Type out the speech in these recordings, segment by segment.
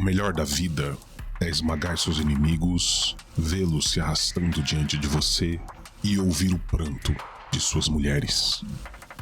melhor da vida é esmagar seus inimigos, vê-los se arrastando diante de você e ouvir o pranto de suas mulheres.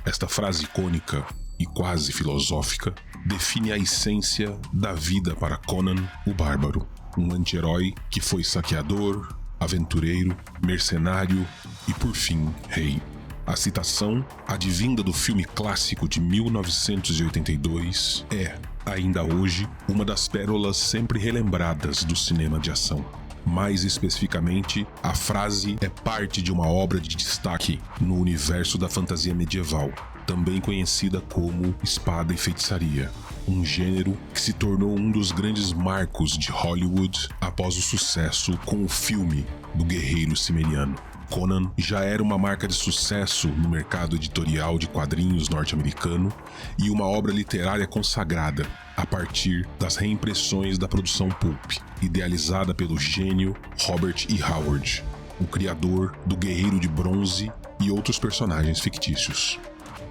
Esta frase icônica e quase filosófica define a essência da vida para Conan o Bárbaro, um anti-herói que foi saqueador, aventureiro, mercenário e, por fim, rei. A citação, advinda do filme clássico de 1982, é, ainda hoje, uma das pérolas sempre relembradas do cinema de ação. Mais especificamente, a frase é parte de uma obra de destaque no universo da fantasia medieval, também conhecida como espada e feitiçaria, um gênero que se tornou um dos grandes marcos de Hollywood após o sucesso com o filme do guerreiro cimeriano. Conan já era uma marca de sucesso no mercado editorial de quadrinhos norte-americano e uma obra literária consagrada a partir das reimpressões da produção pulp, idealizada pelo gênio Robert E. Howard, o criador do Guerreiro de Bronze e outros personagens fictícios.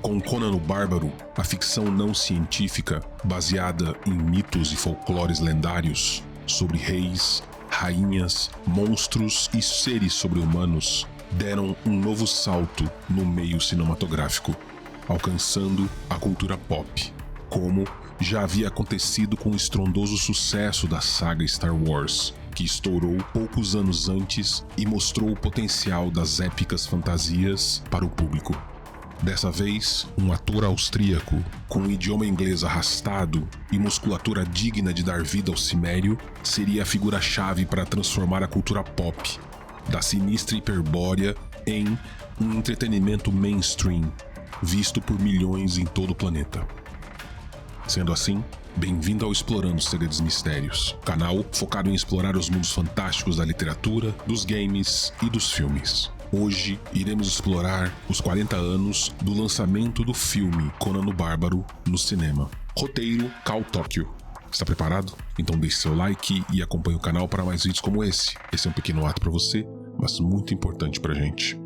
Com Conan o Bárbaro, a ficção não científica, baseada em mitos e folclores lendários sobre reis, rainhas, monstros e seres sobre-humanos, deram um novo salto no meio cinematográfico, alcançando a cultura pop, como já havia acontecido com o estrondoso sucesso da saga Star Wars, que estourou poucos anos antes e mostrou o potencial das épicas fantasias para o público. Dessa vez, um ator austríaco, com um idioma inglês arrastado e musculatura digna de dar vida ao cimério, seria a figura-chave para transformar a cultura pop da sinistra hiperbórea em um entretenimento mainstream, visto por milhões em todo o planeta. Sendo assim, bem-vindo ao Explorando Segredos e Mistérios, canal focado em explorar os mundos fantásticos da literatura, dos games e dos filmes. Hoje, iremos explorar os 40 anos do lançamento do filme Conan o Bárbaro no cinema. Roteiro, Cal Tóquio. Está preparado? Então deixe seu like e acompanhe o canal para mais vídeos como esse. Esse é um pequeno ato para você, mas muito importante pra gente.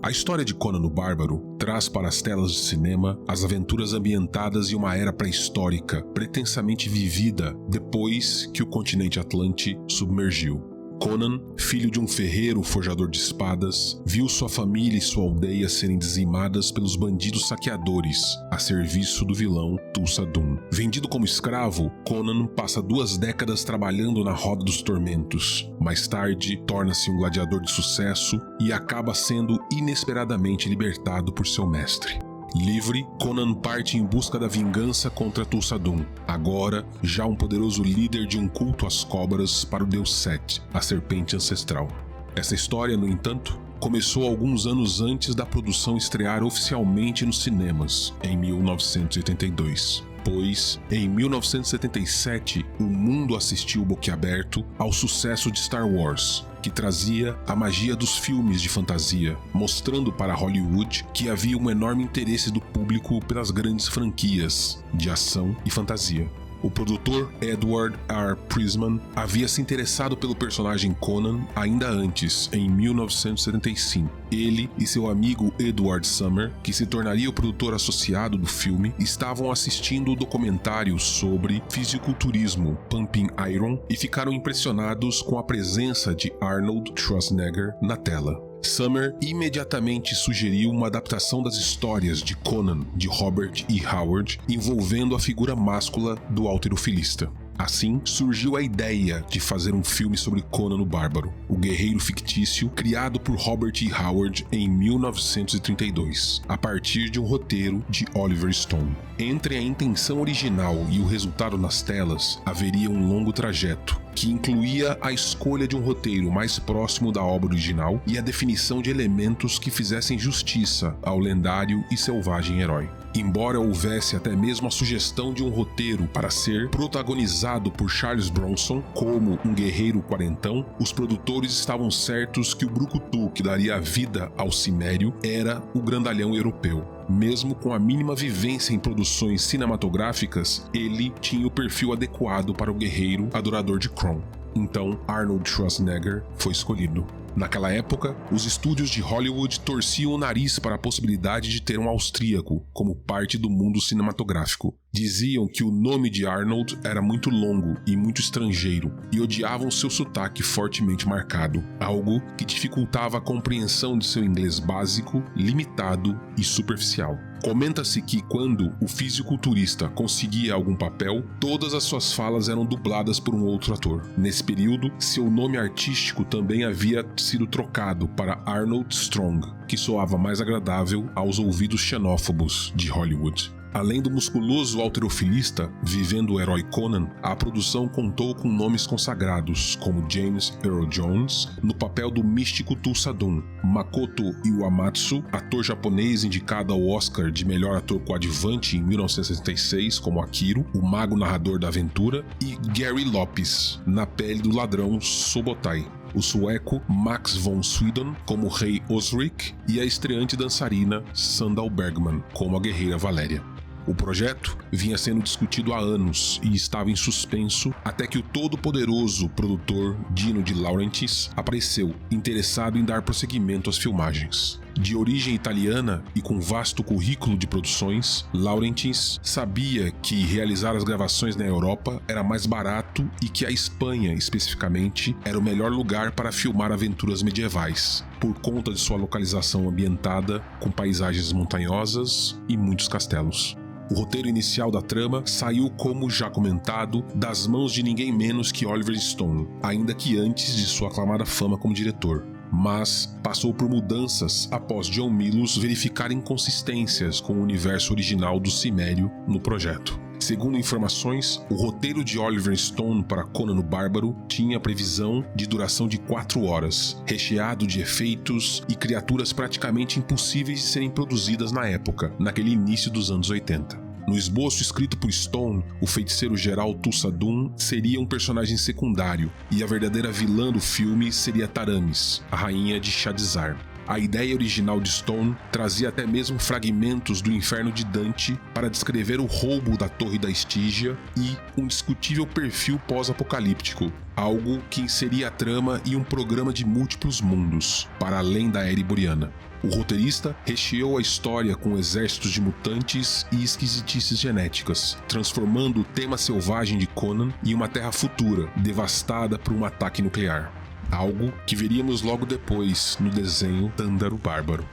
A história de Conan o Bárbaro traz para as telas de cinema as aventuras ambientadas em uma era pré-histórica, pretensamente vivida depois que o continente Atlante submergiu. Conan, filho de um ferreiro forjador de espadas, viu sua família e sua aldeia serem dizimadas pelos bandidos saqueadores a serviço do vilão Thulsa-Doom. Vendido como escravo, Conan passa 2 décadas trabalhando na Roda dos Tormentos. Mais tarde, torna-se um gladiador de sucesso e acaba sendo inesperadamente libertado por seu mestre. Livre, Conan parte em busca da vingança contra Thulsa-Doom, agora já um poderoso líder de um culto às cobras para o deus Set, a serpente ancestral. Essa história, no entanto, começou alguns anos antes da produção estrear oficialmente nos cinemas, em 1982. Pois, em 1977, o mundo assistiu boquiaberto ao sucesso de Star Wars, que trazia a magia dos filmes de fantasia, mostrando para Hollywood que havia um enorme interesse do público pelas grandes franquias de ação e fantasia. O produtor Edward R. Prisman havia se interessado pelo personagem Conan ainda antes, em 1975. Ele e seu amigo Edward Summer, que se tornaria o produtor associado do filme, estavam assistindo o documentário sobre fisiculturismo Pumping Iron e ficaram impressionados com a presença de Arnold Schwarzenegger na tela. Summer imediatamente sugeriu uma adaptação das histórias de Conan de Robert E. Howard envolvendo a figura máscula do halterofilista. Assim, surgiu a ideia de fazer um filme sobre Conan o Bárbaro, o guerreiro fictício criado por Robert E. Howard em 1932, a partir de um roteiro de Oliver Stone. Entre a intenção original e o resultado nas telas, haveria um longo trajeto, que incluía a escolha de um roteiro mais próximo da obra original e a definição de elementos que fizessem justiça ao lendário e selvagem herói. Embora houvesse até mesmo a sugestão de um roteiro para ser protagonizado por Charles Bronson como um guerreiro quarentão, os produtores estavam certos que o brucutu que daria vida ao cimério era o grandalhão europeu. Mesmo com a mínima vivência em produções cinematográficas, ele tinha o perfil adequado para o guerreiro adorador de Kron. Então, Arnold Schwarzenegger foi escolhido. Naquela época, os estúdios de Hollywood torciam o nariz para a possibilidade de ter um austríaco como parte do mundo cinematográfico. Diziam que o nome de Arnold era muito longo e muito estrangeiro, e odiavam seu sotaque fortemente marcado, algo que dificultava a compreensão de seu inglês básico, limitado e superficial. Comenta-se que quando o fisiculturista conseguia algum papel, todas as suas falas eram dubladas por um outro ator. Nesse período, seu nome artístico também havia sido trocado para Arnold Strong, que soava mais agradável aos ouvidos xenófobos de Hollywood. Além do musculoso halterofilista vivendo o herói Conan, a produção contou com nomes consagrados como James Earl Jones no papel do místico Tulsadum, Makoto Iwamatsu, ator japonês indicado ao Oscar de melhor ator coadjuvante em 1966 como Akiro, o mago narrador da aventura, e Gary Lopes, na pele do ladrão Sobotai, o sueco Max von Sydow como Rei Osric e a estreante dançarina Sandal Bergman como a guerreira Valéria. O projeto vinha sendo discutido há anos e estava em suspenso até que o todo-poderoso produtor Dino De Laurentiis apareceu, interessado em dar prosseguimento às filmagens. De origem italiana e com vasto currículo de produções, Laurentiis sabia que realizar as gravações na Europa era mais barato e que a Espanha, especificamente, era o melhor lugar para filmar aventuras medievais, por conta de sua localização ambientada com paisagens montanhosas e muitos castelos. O roteiro inicial da trama saiu, como já comentado, das mãos de ninguém menos que Oliver Stone, ainda que antes de sua aclamada fama como diretor. Mas passou por mudanças após John Milius verificar inconsistências com o universo original do Cimério no projeto. Segundo informações, o roteiro de Oliver Stone para Conan o Bárbaro tinha previsão de duração de 4 horas, recheado de efeitos e criaturas praticamente impossíveis de serem produzidas na época, naquele início dos anos 80. No esboço escrito por Stone, o feiticeiro geral Tulsadum seria um personagem secundário e a verdadeira vilã do filme seria Taramis, a rainha de Shadizar. A ideia original de Stone trazia até mesmo fragmentos do Inferno de Dante para descrever o roubo da Torre da Estígia e um discutível perfil pós-apocalíptico, algo que inseria a trama em um programa de múltiplos mundos, para além da era iboriana. O roteirista recheou a história com exércitos de mutantes e esquisitices genéticas, transformando o tema selvagem de Conan em uma terra futura, devastada por um ataque nuclear. Algo que veríamos logo depois no desenho Tândaro Bárbaro.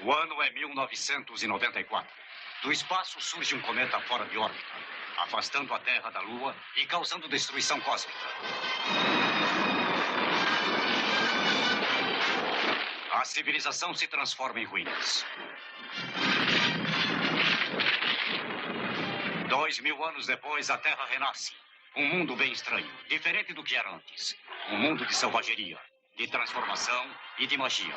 O ano é 1994. Do espaço surge um cometa fora de órbita, afastando a Terra da Lua e causando destruição cósmica. A civilização se transforma em ruínas. 2000 anos depois, a Terra renasce. Um mundo bem estranho, diferente do que era antes. Um mundo de selvageria, de transformação e de magia.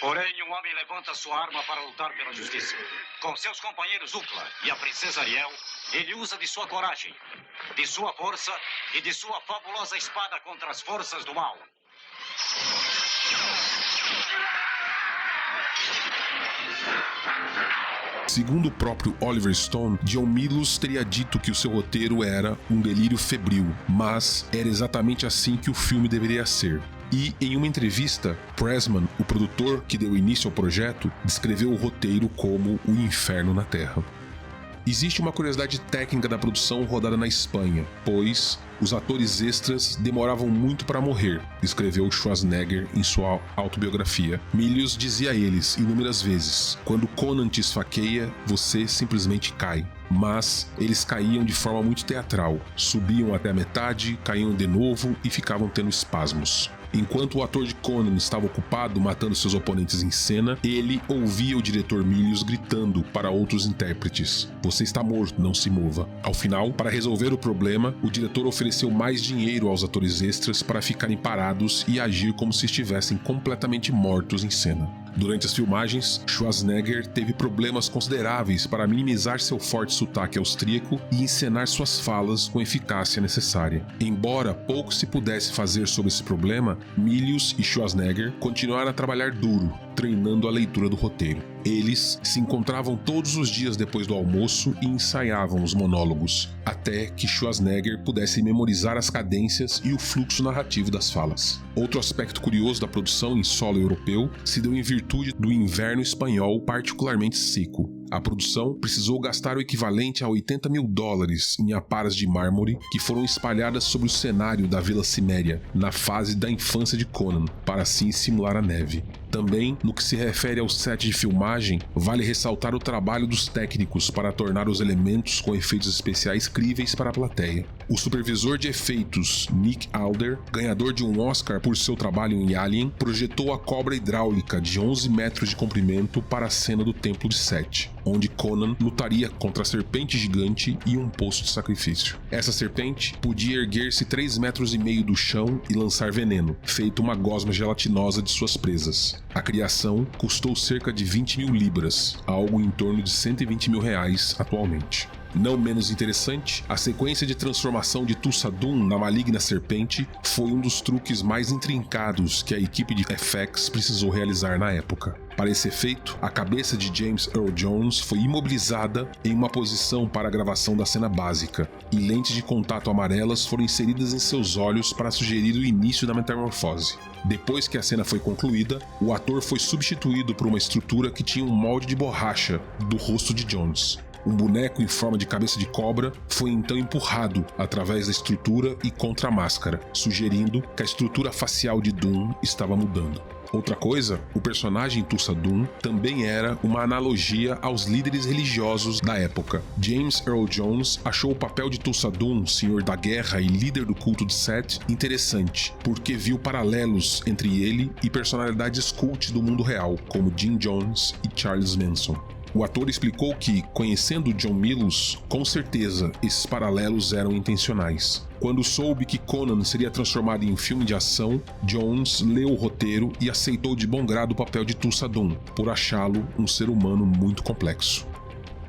Porém, um homem levanta sua arma para lutar pela justiça. Com seus companheiros Ukla e a princesa Ariel, ele usa de sua coragem, de sua força e de sua fabulosa espada contra as forças do mal. Segundo o próprio Oliver Stone, John Milius teria dito que o seu roteiro era um delírio febril, mas era exatamente assim que o filme deveria ser. E, em uma entrevista, Pressman, o produtor que deu início ao projeto, descreveu o roteiro como o inferno na Terra. Existe uma curiosidade técnica da produção rodada na Espanha, pois os atores extras demoravam muito para morrer, escreveu Schwarzenegger em sua autobiografia. Milius dizia a eles inúmeras vezes: quando Conan te esfaqueia, você simplesmente cai. Mas eles caíam de forma muito teatral, subiam até a metade, caíam de novo e ficavam tendo espasmos. Enquanto o ator de Conan estava ocupado matando seus oponentes em cena, ele ouvia o diretor Milius gritando para outros intérpretes: "Você está morto, não se mova." Ao final, para resolver o problema, o diretor ofereceu mais dinheiro aos atores extras para ficarem parados e agir como se estivessem completamente mortos em cena. Durante as filmagens, Schwarzenegger teve problemas consideráveis para minimizar seu forte sotaque austríaco e encenar suas falas com a eficácia necessária. Embora pouco se pudesse fazer sobre esse problema, Milius e Schwarzenegger continuaram a trabalhar duro, treinando a leitura do roteiro. Eles se encontravam todos os dias depois do almoço e ensaiavam os monólogos, até que Schwarzenegger pudesse memorizar as cadências e o fluxo narrativo das falas. Outro aspecto curioso da produção em solo europeu se deu em virtude do inverno espanhol particularmente seco. A produção precisou gastar o equivalente a $80 mil em aparas de mármore que foram espalhadas sobre o cenário da Vila Ciméria, na fase da infância de Conan, para assim simular a neve. Também, no que se refere ao set de filmagem, vale ressaltar o trabalho dos técnicos para tornar os elementos com efeitos especiais críveis para a plateia. O supervisor de efeitos, Nick Alder, ganhador de um Oscar por seu trabalho em Alien, projetou a cobra hidráulica de 11 metros de comprimento para a cena do Templo de Set, onde Conan lutaria contra a serpente gigante e um poço de sacrifício. Essa serpente podia erguer-se 3,5 metros do chão e lançar veneno, feito uma gosma gelatinosa de suas presas. A criação custou cerca de 20 mil libras, algo em torno de 120 mil reais atualmente. Não menos interessante, a sequência de transformação de Thulsa Doom na maligna serpente foi um dos truques mais intrincados que a equipe de FX precisou realizar na época. Para esse efeito, a cabeça de James Earl Jones foi imobilizada em uma posição para a gravação da cena básica, e lentes de contato amarelas foram inseridas em seus olhos para sugerir o início da metamorfose. Depois que a cena foi concluída, o ator foi substituído por uma estrutura que tinha um molde de borracha do rosto de Jones. Um boneco em forma de cabeça de cobra foi então empurrado através da estrutura e contra a máscara, sugerindo que a estrutura facial de Doom estava mudando. Outra coisa, o personagem Thulsa Doom também era uma analogia aos líderes religiosos da época. James Earl Jones achou o papel de Thulsa Doom, senhor da guerra e líder do culto de Set, interessante, porque viu paralelos entre ele e personalidades cult do mundo real, como Jim Jones e Charles Manson. O ator explicou que, conhecendo John Milius, com certeza esses paralelos eram intencionais. Quando soube que Conan seria transformado em um filme de ação, Jones leu o roteiro e aceitou de bom grado o papel de Thulsa Doom, por achá-lo um ser humano muito complexo.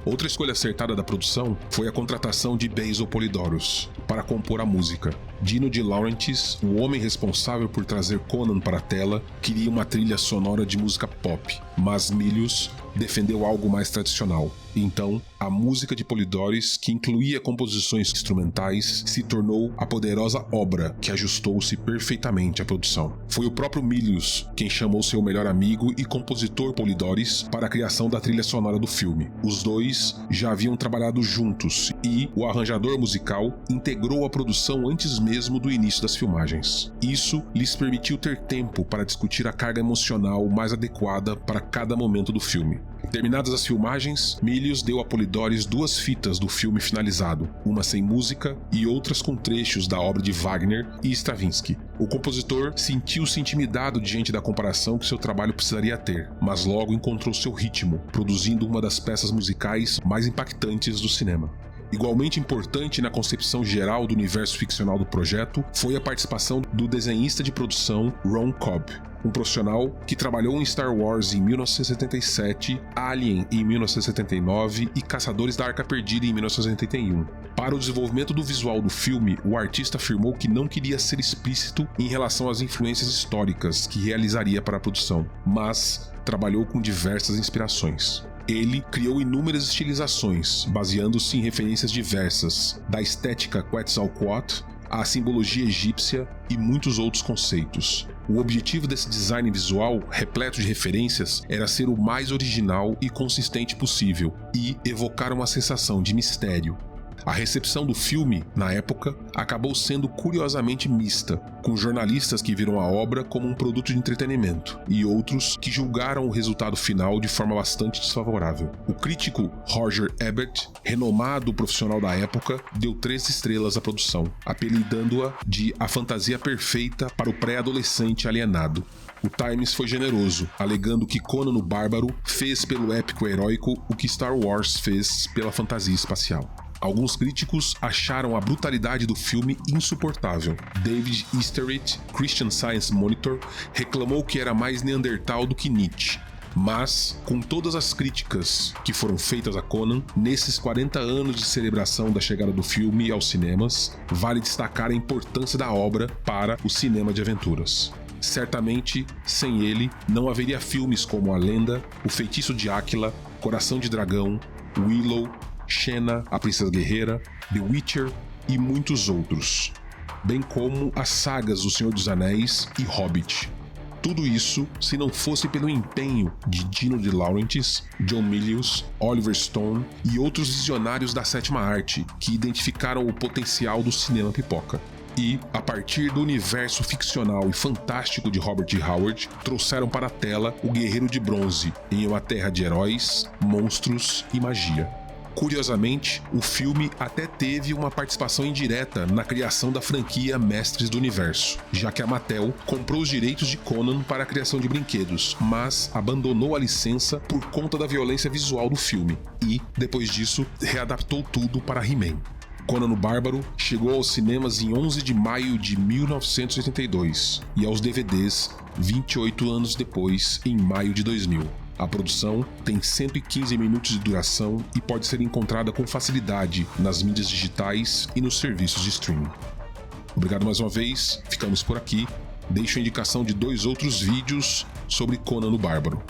Outra escolha acertada da produção foi a contratação de Basil Polidoros para compor a música. Dino De Laurentiis, o homem responsável por trazer Conan para a tela, queria uma trilha sonora de música pop, mas Milius defendeu algo mais tradicional. Então, a música de Polidoros, que incluía composições instrumentais, se tornou a poderosa obra que ajustou-se perfeitamente à produção. Foi o próprio Milius quem chamou seu melhor amigo e compositor Polidoros para a criação da trilha sonora do filme. Os dois já haviam trabalhado juntos e o arranjador musical integrou a produção antes mesmo do início das filmagens. Isso lhes permitiu ter tempo para discutir a carga emocional mais adequada para cada momento do filme. Terminadas as filmagens, Milius deu a Polidoros 2 fitas do filme finalizado, uma sem música e outras com trechos da obra de Wagner e Stravinsky. O compositor sentiu-se intimidado diante da comparação que seu trabalho precisaria ter, mas logo encontrou seu ritmo, produzindo uma das peças musicais mais impactantes do cinema. Igualmente importante na concepção geral do universo ficcional do projeto foi a participação do desenhista de produção Ron Cobb, um profissional que trabalhou em Star Wars em 1977, Alien em 1979 e Caçadores da Arca Perdida em 1981. Para o desenvolvimento do visual do filme, o artista afirmou que não queria ser explícito em relação às influências históricas que realizaria para a produção, mas trabalhou com diversas inspirações. Ele criou inúmeras estilizações, baseando-se em referências diversas, da estética Quetzalcoatl à simbologia egípcia e muitos outros conceitos. O objetivo desse design visual, repleto de referências, era ser o mais original e consistente possível e evocar uma sensação de mistério. A recepção do filme, na época, acabou sendo curiosamente mista, com jornalistas que viram a obra como um produto de entretenimento e outros que julgaram o resultado final de forma bastante desfavorável. O crítico Roger Ebert, renomado profissional da época, deu 3 estrelas à produção, apelidando-a de a fantasia perfeita para o pré-adolescente alienado. O Times foi generoso, alegando que Conan o Bárbaro fez pelo épico heróico o que Star Wars fez pela fantasia espacial. Alguns críticos acharam a brutalidade do filme insuportável. David Easterich, Christian Science Monitor, reclamou que era mais Neandertal do que Nietzsche. Mas, com todas as críticas que foram feitas a Conan, nesses 40 anos de celebração da chegada do filme aos cinemas, vale destacar a importância da obra para o cinema de aventuras. Certamente, sem ele, não haveria filmes como A Lenda, O Feitiço de Áquila, Coração de Dragão, Willow, Xena, A Princesa Guerreira, The Witcher e muitos outros, bem como as sagas O Senhor dos Anéis e Hobbit. Tudo isso se não fosse pelo empenho de Dino De Laurentiis, John Milius, Oliver Stone e outros visionários da sétima arte que identificaram o potencial do cinema pipoca. E, a partir do universo ficcional e fantástico de Robert E. Howard, trouxeram para a tela o Guerreiro de Bronze em uma terra de heróis, monstros e magia. Curiosamente, o filme até teve uma participação indireta na criação da franquia Mestres do Universo, já que a Mattel comprou os direitos de Conan para a criação de brinquedos, mas abandonou a licença por conta da violência visual do filme e, depois disso, readaptou tudo para He-Man. Conan o Bárbaro chegou aos cinemas em 11 de maio de 1982 e aos DVDs 28 anos depois, em maio de 2000. A produção tem 115 minutos de duração e pode ser encontrada com facilidade nas mídias digitais e nos serviços de streaming. Obrigado mais uma vez, ficamos por aqui. Deixo a indicação de 2 outros vídeos sobre Conan o Bárbaro.